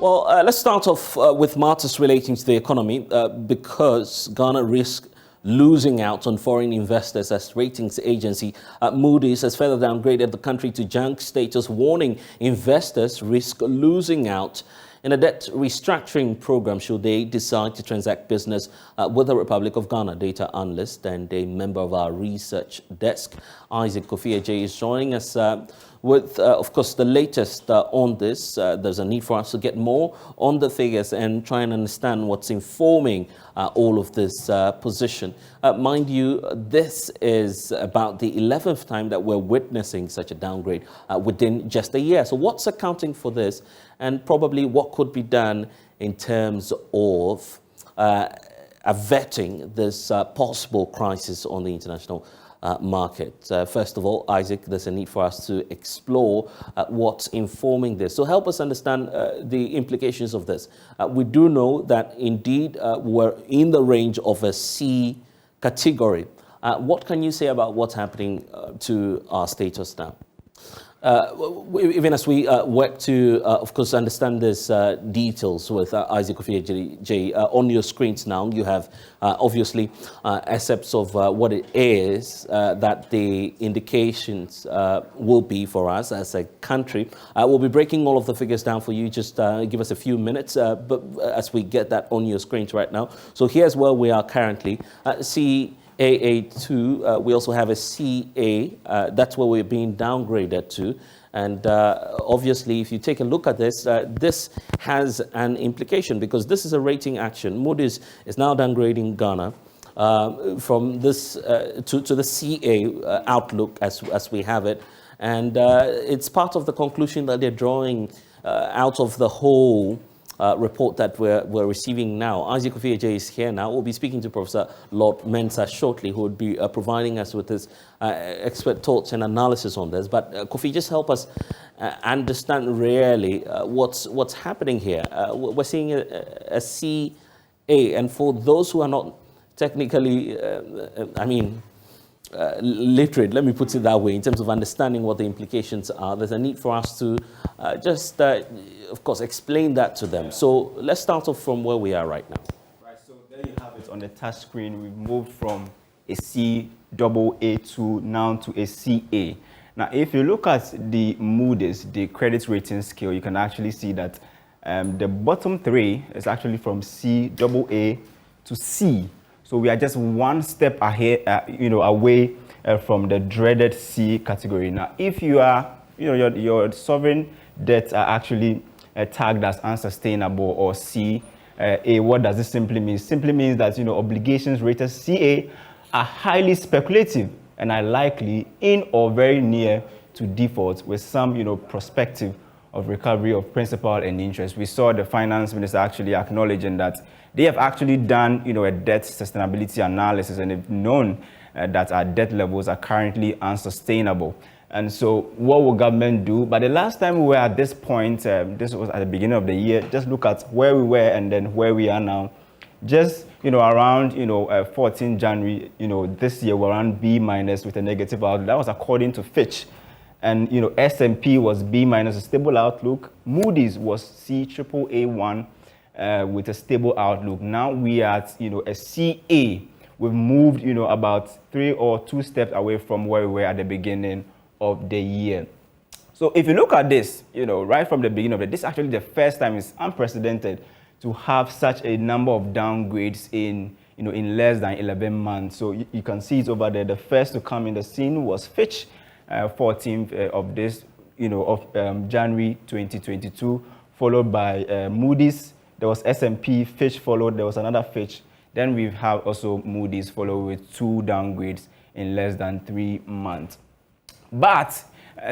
Well, let's start off with matters relating to the economy because Ghana risks losing out on foreign investors as ratings agency Moody's has further downgraded the country to junk status, warning investors risk losing out in a debt restructuring program should they decide to transact business with the Republic of Ghana. Data analyst and a member of our research desk, Isaac Kofi is joining us with, of course, the latest on this. There's a need for us to get more on the figures and try and understand what's informing all of this position. Mind you, this is about the 11th time that we're witnessing such a downgrade within just a year. So what's accounting for this, and probably what could be done in terms of averting this possible crisis on the international market? First of all, Isaac, there's a need for us to explore what's informing this. So help us understand the implications of this. We do know that indeed we're in the range of a C category. What can you say about what's happening to our status now? Even as we work to, of course, understand this details with Isaac Kofi on your screens now, you have obviously excerpts of what it is that the indications will be for us as a country. We'll be breaking all of the figures down for you. Just give us a few minutes, but as we get that on your screens right now. So here's where we are currently. AA2, we also have a CA, that's where we're being downgraded to. And obviously, if you take a look at this, this has an implication because this is a rating action. Moody's is now downgrading Ghana from this to the CA outlook as we have it. And it's part of the conclusion that they're drawing out of the whole report that we're receiving now. Isaac Kofi is here now. We'll be speaking to Professor Lord Mensah shortly, who would be providing us with his expert thoughts and analysis on this. But Kofi, just help us understand really what's happening here. We're seeing a CA, and for those who are not technically, literate, let me put it that way, in terms of understanding what the implications are, there's a need for us to of course, explain that to them. So let's start off from where we are right now. Right, so there you have it on the touch screen. We've moved from a CAA2 now to a CA. Now, if you look at the Moody's, the credit rating scale, you can actually see that the bottom three is actually from CAA to C. So we are just one step ahead, away from the dreaded C category. Now, if you are, your sovereign debts are actually tagged as unsustainable or CA, what does this simply mean? Simply means that, obligations rated CA are highly speculative and are likely in or very near to default with some, perspective of recovery of principal and interest. We saw the finance minister actually acknowledging that they have actually done, a debt sustainability analysis, and they've known that our debt levels are currently unsustainable. And so what will government do? But the last time we were at this point, this was at the beginning of the year, just look at where we were and then where we are now. Just, around, 14 January, this year, we're around B- with a negative outlook. That was according to Fitch. And, S&P was B- a stable outlook. Moody's was CAAA1 with a stable outlook. Now we are at, a CA. We've moved, about 3 or 2 steps away from where we were at the beginning of the year. So if you look at this, right from the beginning of it, this is actually the first time, it's unprecedented to have such a number of downgrades in less than 11 months. So you can see it over there. The first to come in the scene was Fitch, 14th of this, January 2022, followed by Moody's. There was S&P, Fitch followed. There was another Fitch. Then we have also Moody's followed with 2 downgrades in less than 3 months. But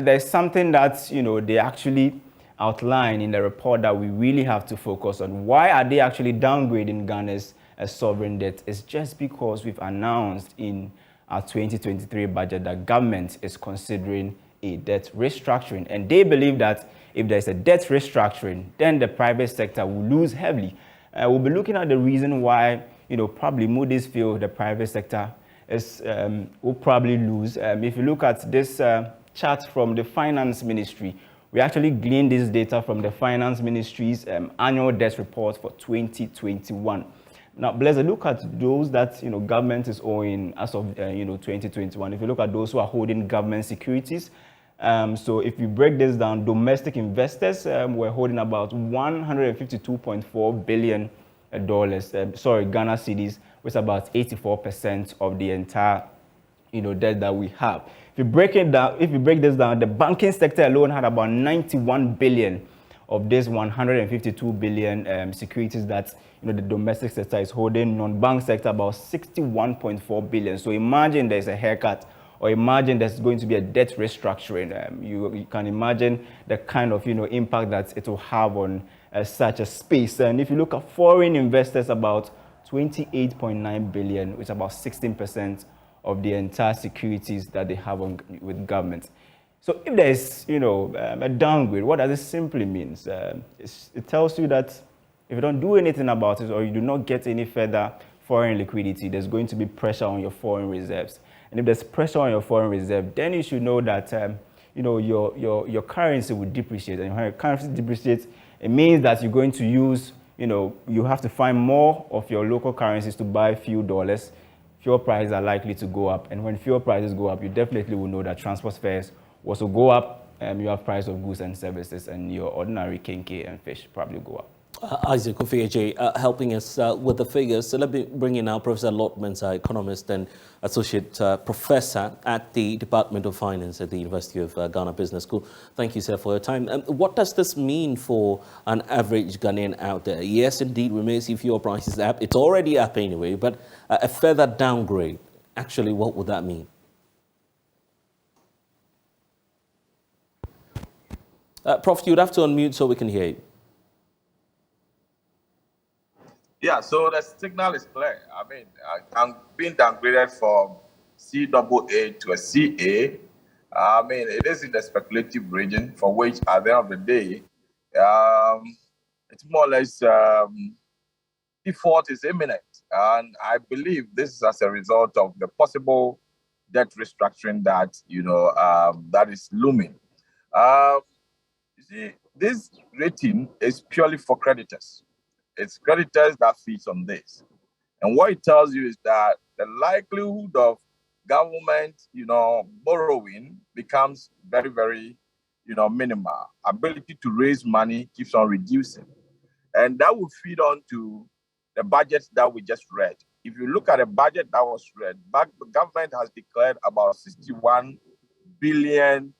there's something that, they actually outline in the report that we really have to focus on. Why are they actually downgrading Ghana's sovereign debt? It's just because we've announced in our 2023 budget that government is considering a debt restructuring. And they believe that if there's a debt restructuring, then the private sector will lose heavily. We'll be looking at the reason why, probably Moody's feel the private sector will probably lose. If you look at this chart from the finance ministry, We actually gleaned this data from the Finance Ministry's annual debt report for 2021. Now, Blessed, look at those that government is owing as of 2021. If you look at those who are holding government securities, so if you break this down, domestic investors were holding about $152.4 billion Ghana cedis, which is about 84% of the entire debt that we have. If you break this down, the banking sector alone had about 91 billion of this 152 billion securities that the domestic sector is holding. Non-bank sector about 61.4 billion. So imagine there's a haircut, or imagine there's going to be a debt restructuring. You can imagine the kind of impact that it will have on such a space. And if you look at foreign investors, about 28.9 billion, which is about 16% of the entire securities that they have with government. So if there's a downgrade, what does it simply mean? It tells you that if you don't do anything about it, or you do not get any further foreign liquidity, there's going to be pressure on your foreign reserves. And if there's pressure on your foreign reserve, then you should know that your currency will depreciate. And when your currency depreciates, it means that you're going to use, you have to find more of your local currencies to buy few dollars. Fuel prices are likely to go up, and when fuel prices go up, you definitely will know that transport fares will also go up. You have price of goods and services, and your ordinary kinky and fish probably go up. Isaac Ufeje, helping us with the figures. So let me bring in now Professor Lotmans, economist and associate professor at the Department of Finance at the University of Ghana Business School. Thank you, sir, for your time. What does this mean for an average Ghanaian out there? Yes, indeed, we may see fuel prices up. It's already up anyway, but a further downgrade, actually, what would that mean? Prof, you'd have to unmute so we can hear you. Yeah, so the signal is clear. I mean, I'm being downgraded from CAA to a CA. I mean, it is in the speculative region, for which at the end of the day, it's more or less default is imminent. And I believe this is as a result of the possible debt restructuring that, that is looming. You see, this rating is purely for creditors. It's creditors that feeds on this. And what it tells you is that the likelihood of government, borrowing becomes very, very, minimal. Ability to raise money keeps on reducing. And that will feed on to the budget that we just read. If you look at the budget that was read, the government has declared about 61 billion,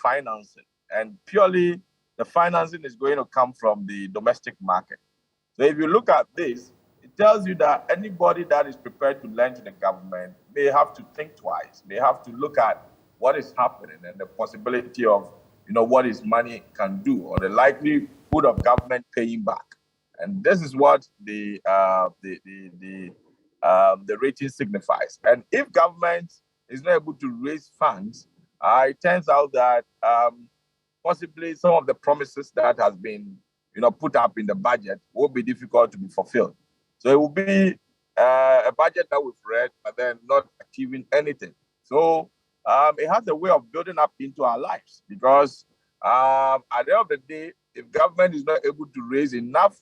financing. And purely the financing is going to come from the domestic market. So if you look at this, it tells you that anybody that is prepared to lend to the government may have to think twice, may have to look at what is happening and the possibility of, what his money can do, or the likelihood of government paying back. And this is what the rating signifies. And if government is not able to raise funds, it turns out that possibly some of the promises that has been put up in the budget will be difficult to be fulfilled. So it will be a budget that we've read, but then not achieving anything. So it has a way of building up into our lives, because at the end of the day, if government is not able to raise enough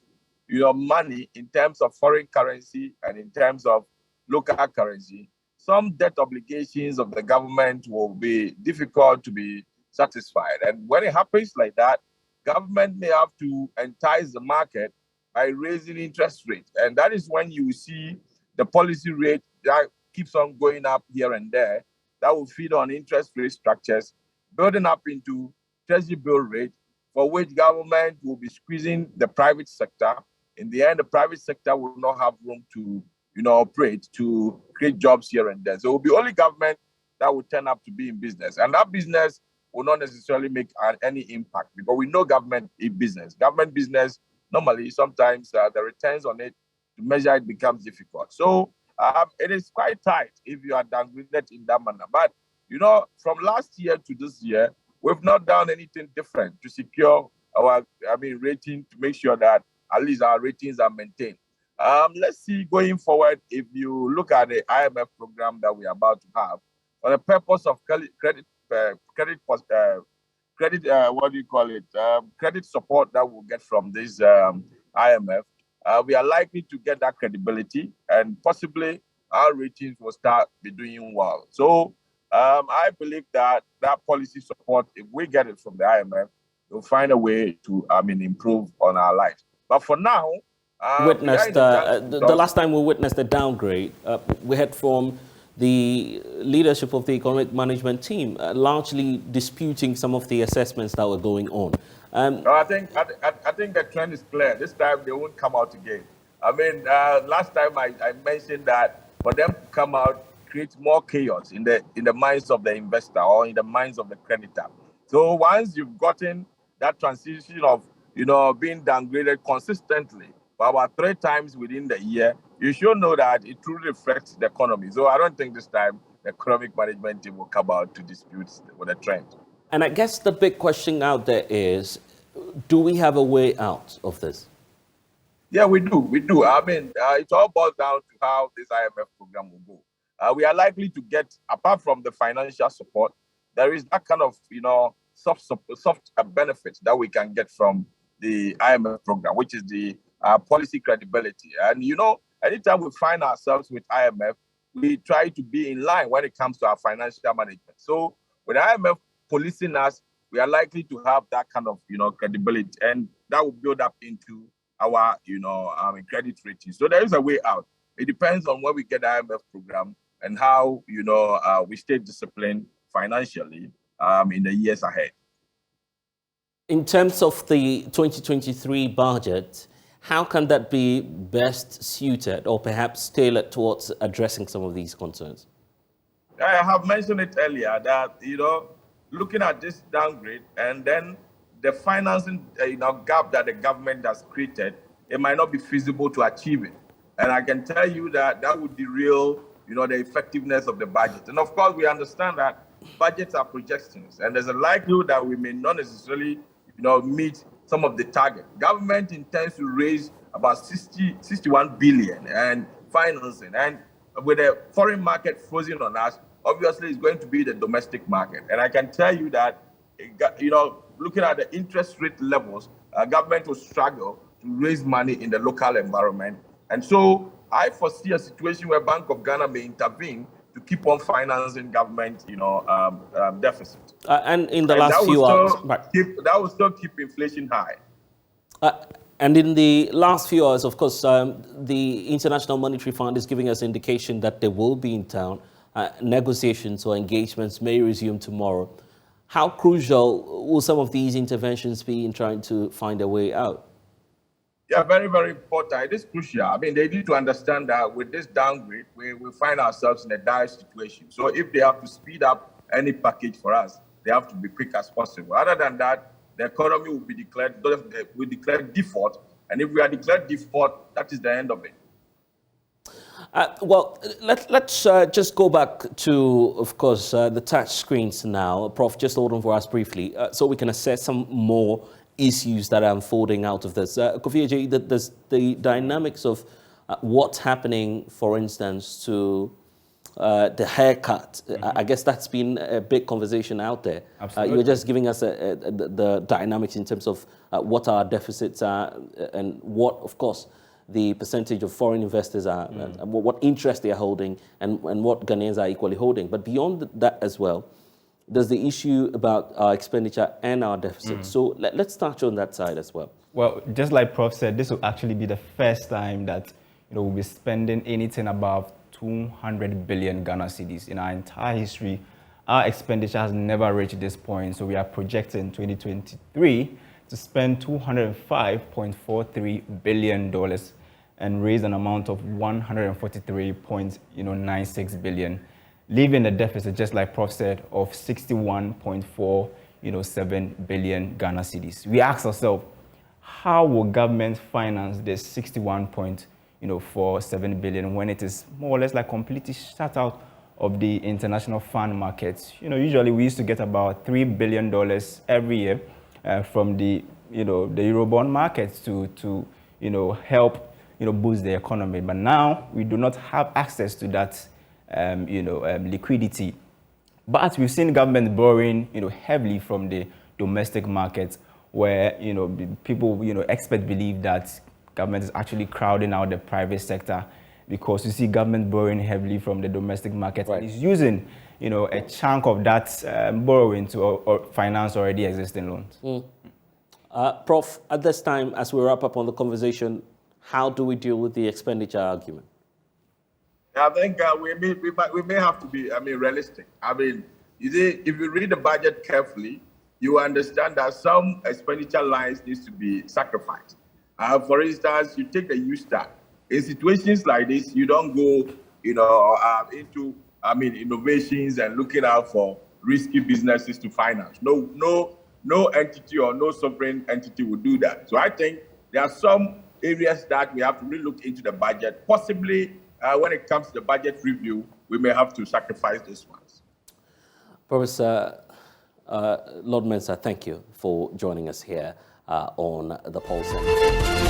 money in terms of foreign currency and in terms of local currency, some debt obligations of the government will be difficult to be satisfied. And when it happens like that, government may have to entice the market by raising interest rates. And that is when you see the policy rate that keeps on going up here and there. That will feed on interest rate structures, building up into treasury bill rate, for which government will be squeezing the private sector. In the end, the private sector will not have room to operate, to create jobs here and there. So it will be only government that will turn up to be in business. And that business will not necessarily make any impact, because we know government is business. Government business, normally, sometimes the returns on it, to measure it becomes difficult. So it is quite tight if you are downgraded in that manner. But, from last year to this year, we've not done anything different to secure our, rating, to make sure that at least our ratings are maintained. Let's see going forward, if you look at the IMF program that we are about to have, for the purpose of credit credit, what do you call it? Credit support that we'll get from this IMF, we are likely to get that credibility, and possibly our ratings will start be doing well. So I believe that policy support, if we get it from the IMF, we'll find a way to, improve on our lives. But for now, we are in the last time we witnessed a downgrade, we had from the leadership of the economic management team largely disputing some of the assessments that were going on. I think the trend is clear. This time they won't come out again. Last time I mentioned that for them to come out creates more chaos in the minds of the investor or in the minds of the creditor. So once you've gotten that transition of being downgraded consistently for about 3 times within the year, you should know that it truly reflects the economy. So I don't think this time the economic management team will come out to dispute with the trend. And I guess the big question out there is, do we have a way out of this? Yeah, we do. It all boils down to how this IMF program will go. We are likely to get, apart from the financial support, there is that kind of, soft benefits that we can get from the IMF program, which is the policy credibility. And, anytime we find ourselves with IMF, we try to be in line when it comes to our financial management. So with IMF policing us, we are likely to have that kind of, credibility, and that will build up into our, credit rating. So there is a way out. It depends on where we get the IMF program and how, we stay disciplined financially in the years ahead. In terms of the 2023 budget, how can that be best suited or perhaps tailored towards addressing some of these concerns? I have mentioned it earlier that, looking at this downgrade and then the financing gap that the government has created, it might not be feasible to achieve it. And I can tell you that that would derail, the effectiveness of the budget. And of course, we understand that budgets are projections, and there's a likelihood that we may not necessarily, meet some of the target. Government intends to raise about 61 billion and financing, and with the foreign market frozen on us, obviously it's going to be the domestic market. And I can tell you that, looking at the interest rate levels, government will struggle to raise money in the local environment. And so I foresee a situation where Bank of Ghana may intervene to keep on financing government, deficit. And in the last few hours, that will still keep inflation high. And in the last few hours, of course, the International Monetary Fund is giving us indication that they will be in town. Negotiations or engagements may resume tomorrow. How crucial will some of these interventions be in trying to find a way out? Yeah, very, very important. It is crucial. They need to understand that with this downgrade, we find ourselves in a dire situation. So if they have to speed up any package for us, they have to be quick as possible. Other than that, the economy will be declared default. And if we are declared default, that is the end of it. Let's just go back to, of course, the touch screens now. Prof, just hold on for us briefly so we can assess some more issues that are unfolding out of this. Kofi Ajay, the dynamics of what's happening, for instance, to the haircut. I guess that's been a big conversation out there. Absolutely. You're just giving us the dynamics in terms of what our deficits are and what, of course, the percentage of foreign investors are, and what interest they are holding, and what Ghanaians are equally holding. But beyond that as well, there's the issue about our expenditure and our deficit. So let's touch on that side as well. Well, just like Prof said, this will actually be the first time that we'll be spending anything above 200 billion Ghana cedis in our entire history. Our expenditure has never reached this point, so we are projecting 2023 to spend $205.43 billion and raise an amount of 143.96 billion, leaving a deficit, just like Prof said, of 61.47 billion Ghana cedis. We ask ourselves, how will government finance this 61.47 billion when it is more or less like completely shut out of the international fund markets? Usually we used to get about $3 billion every year from the the Eurobond markets to help boost the economy. But now we do not have access to that liquidity. But we've seen government borrowing heavily from the domestic market, where people experts believe that government is actually crowding out the private sector, because you see government borrowing heavily from the domestic market, Right. and is using a chunk of that borrowing to or finance already existing loans. Prof, at this time, as we wrap up on the conversation, how do we deal with the expenditure argument? I think we may have to be, realistic. You see, if you read the budget carefully, you understand that some expenditure lines needs to be sacrificed. For instance, you take the use tax. In situations like this, you don't go, into, innovations and looking out for risky businesses to finance. No entity or no sovereign entity will do that. So I think there are some areas that we have to really look into the budget. Possibly, when it comes to the budget review, we may have to sacrifice these ones. Professor Lord Mensah, thank you for joining us here on the Pulse.